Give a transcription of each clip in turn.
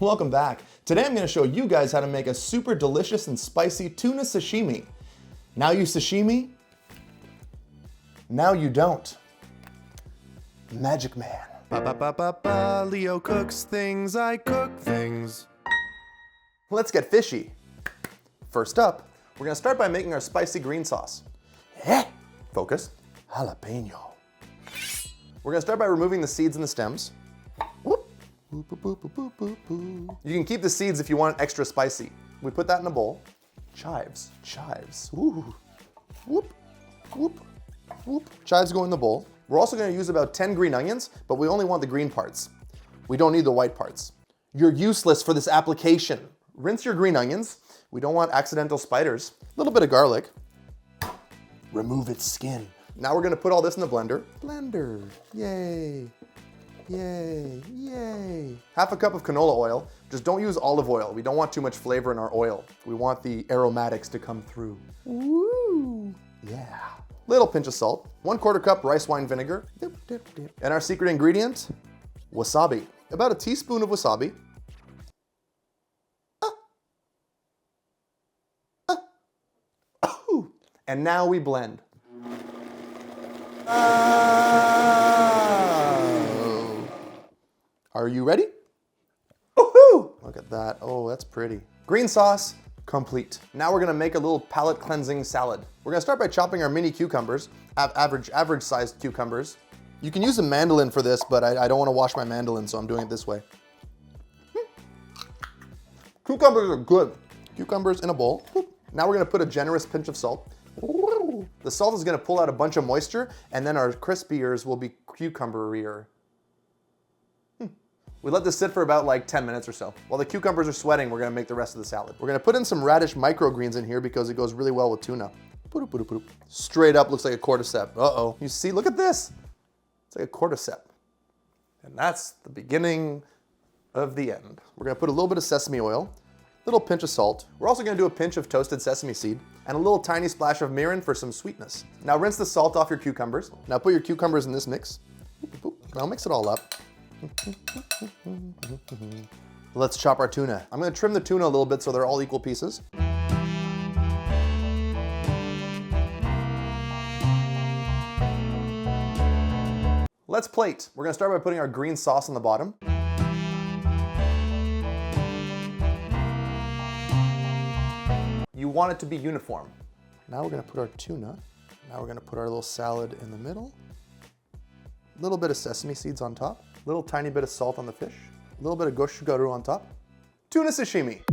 Welcome back. Today I'm going to show you guys how to make a super delicious and spicy tuna sashimi. Now you sashimi, now you don't. Magic man. Ba-ba-ba-ba-ba, Leo cooks things, I cook things. Let's get fishy. First up, we're going to start by making our spicy green sauce. Focus. Jalapeño. We're going to start by removing the seeds and the stems. You can keep the seeds if you want it extra spicy. We put that in a bowl. Chives. Ooh. Whoop, whoop, whoop. Chives go in the bowl. We're also going to use about 10 green onions, but we only want the green parts. We don't need the white parts. You're useless for this application. Rinse your green onions. We don't want accidental spiders. A little bit of garlic. Remove its skin. Now we're going to put all this in the blender. Blender. Yay. Yay, yay. Half a cup of canola oil. Just don't use olive oil. We don't want too much flavor in our oil. We want the aromatics to come through. Woo, yeah. Little pinch of salt. 1/4 cup rice wine vinegar. Dip, dip, dip. And our secret ingredient, wasabi. About a teaspoon of wasabi. And now we blend. Are you ready? Woohoo! Look at that. Oh, that's pretty. Green sauce, complete. Now we're gonna make a little palate cleansing salad. We're gonna start by chopping our mini cucumbers, average sized cucumbers. You can use a mandolin for this, but I don't wanna wash my mandolin, so I'm doing it this way. Cucumbers are good. Cucumbers in a bowl. Now we're gonna put a generous pinch of salt. The salt is gonna pull out a bunch of moisture, and then our crispy ears will be cucumber-ier. We let this sit for about like 10 minutes or so. While the cucumbers are sweating, we're gonna make the rest of the salad. We're gonna put in some radish microgreens in here because it goes really well with tuna. Straight up looks like a cordyceps. Uh-oh, you see, look at this. It's like a cordyceps. And that's the beginning of the end. We're gonna put a little bit of sesame oil, little pinch of salt. We're also gonna do a pinch of toasted sesame seed and a little tiny splash of mirin for some sweetness. Now rinse the salt off your cucumbers. Now put your cucumbers in this mix. Now mix it all up. Let's chop our tuna. I'm gonna trim the tuna a little bit so they're all equal pieces. Let's plate. We're gonna start by putting our green sauce on the bottom. You want it to be uniform. Now we're gonna put our tuna. Now we're gonna put our little salad in the middle. A little bit of sesame seeds on top. Little tiny bit of salt on the fish. A little bit of gochugaru on top. Tuna sashimi.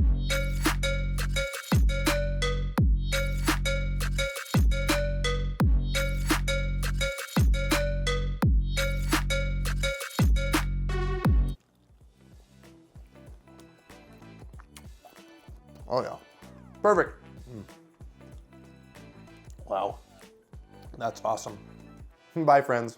Oh yeah, perfect. Wow, that's awesome. Bye friends.